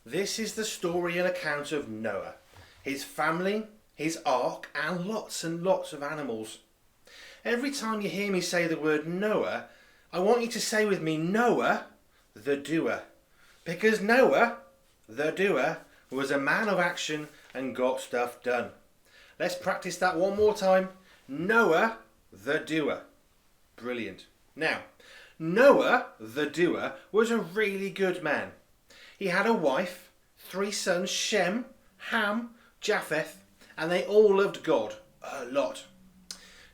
This is the story and account of Noah, his family, his ark, and lots of animals. Every time you hear me say the word Noah, I want you to say with me, Noah, the doer. Because Noah, the doer, was a man of action and got stuff done. Let's practice that one more time. Noah, the doer. Brilliant. Now, Noah, the doer, was a really good man. He had a wife, 3 sons, Shem, Ham, Japheth, and they all loved God a lot.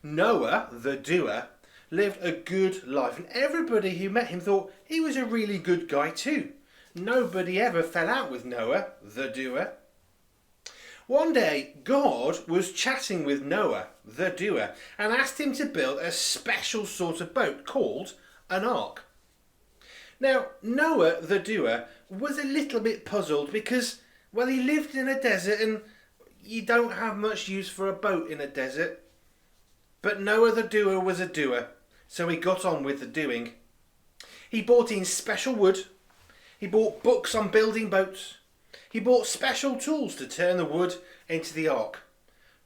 Noah, the doer, lived a good life, and everybody who met him thought he was a really good guy too. Nobody ever fell out with Noah, the doer. One day, God was chatting with Noah, the doer, and asked him to build a special sort of boat called an ark. Now, Noah, the doer, was a little bit puzzled because, well, he lived in a desert and you don't have much use for a boat in a desert. But Noah, the doer, was a doer, so he got on with the doing. He bought in special wood. He bought books on building boats. He bought special tools to turn the wood into the ark.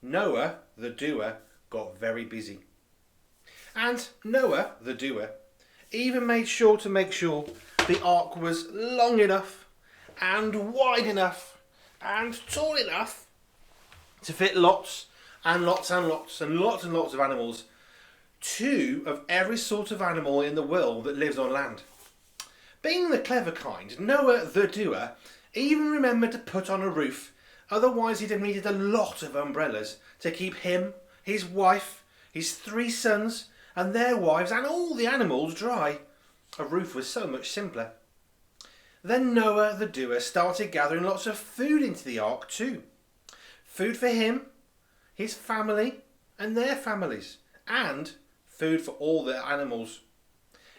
Noah, the doer, got very busy. And Noah, the doer, even made sure to make sure the ark was long enough and wide enough and tall enough to fit lots and lots of animals. 2 of every sort of animal in the world that lives on land. Being the clever kind, Noah, the doer, even remembered to put on a roof, otherwise he'd have needed a lot of umbrellas to keep him, his wife, his 3 sons and their wives and all the animals dry. A roof was so much simpler. Then Noah, the doer, started gathering lots of food into the ark too. Food for him, his family and their families, and food for all the animals.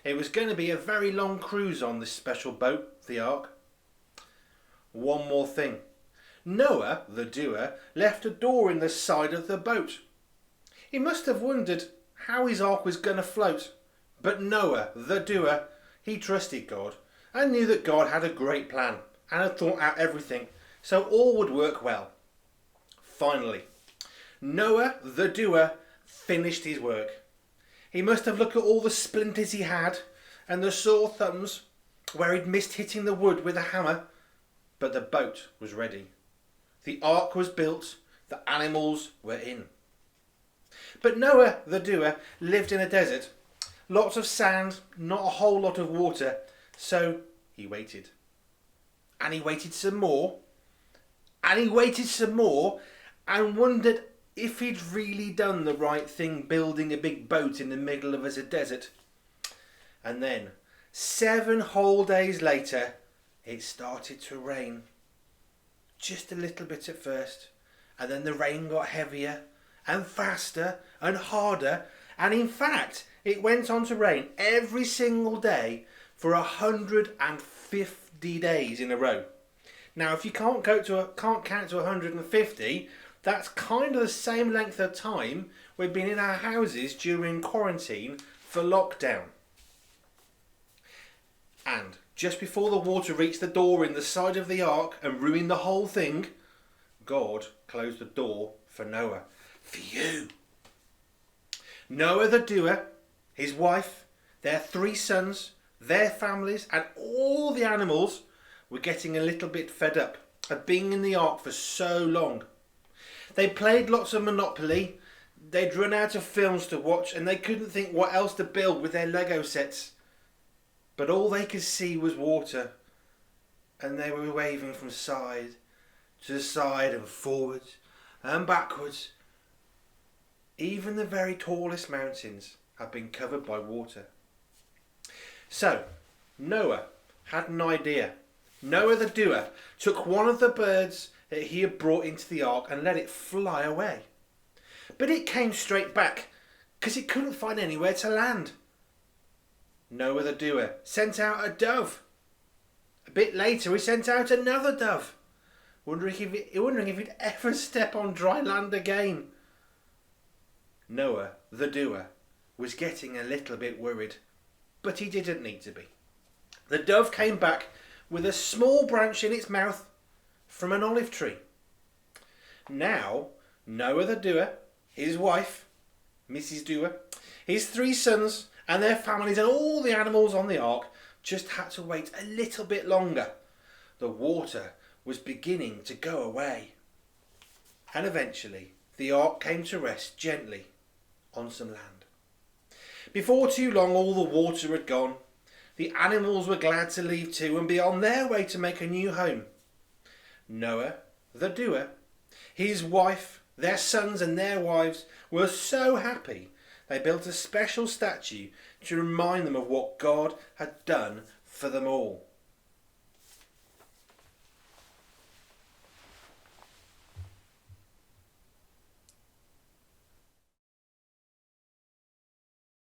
It was going to be a very long cruise on this special boat, the ark. One more thing. Noah, the doer, left a door in the side of the boat. He must have wondered how his ark was going to float. But Noah, the doer, he trusted God and knew that God had a great plan and had thought out everything, so all would work well. Finally, Noah, the doer, finished his work. He must have looked at all the splinters he had and the sore thumbs where he'd missed hitting the wood with a hammer, but the boat was ready. The ark was built, the animals were in. But Noah, the doer, lived in a desert. Lots of sand, not a whole lot of water, so he waited. And he waited some more, and he waited some more, and wondered if he'd really done the right thing building a big boat in the middle of a desert. And then, 7 whole days later, it started to rain. Just a little bit at first, and then the rain got heavier and faster and harder, and in fact it went on to rain every single day for 150 days in a row. Now if you can't count to 150, that's kind of the same length of time we've been in our houses during quarantine for lockdown. And just before the water reached the door in the side of the ark and ruined the whole thing, God closed the door for Noah. For you. Noah the doer, his wife, their 3 sons, their families and all the animals were getting a little bit fed up of being in the ark for so long. They played lots of Monopoly, they'd run out of films to watch and they couldn't think what else to build with their Lego sets. But all they could see was water, and they were waving from side to side and forwards and backwards. Even the very tallest mountains have been covered by water. So, Noah had an idea. Noah the doer took one of the birds that he had brought into the ark and let it fly away. But it came straight back because it couldn't find anywhere to land. Noah the doer sent out a dove. A bit later he sent out another dove, wondering if he'd ever step on dry land again. Noah the doer was getting a little bit worried, but he didn't need to be. The dove came back with a small branch in its mouth from an olive tree. Now Noah the Doer, his wife, Mrs. Doer, his 3 sons and their families and all the animals on the ark just had to wait a little bit longer. The water was beginning to go away. And eventually the ark came to rest gently on some land. Before too long all the water had gone. The animals were glad to leave too and be on their way to make a new home. Noah the Doer, his wife, their sons and their wives were so happy they built a special statue to remind them of what God had done for them all.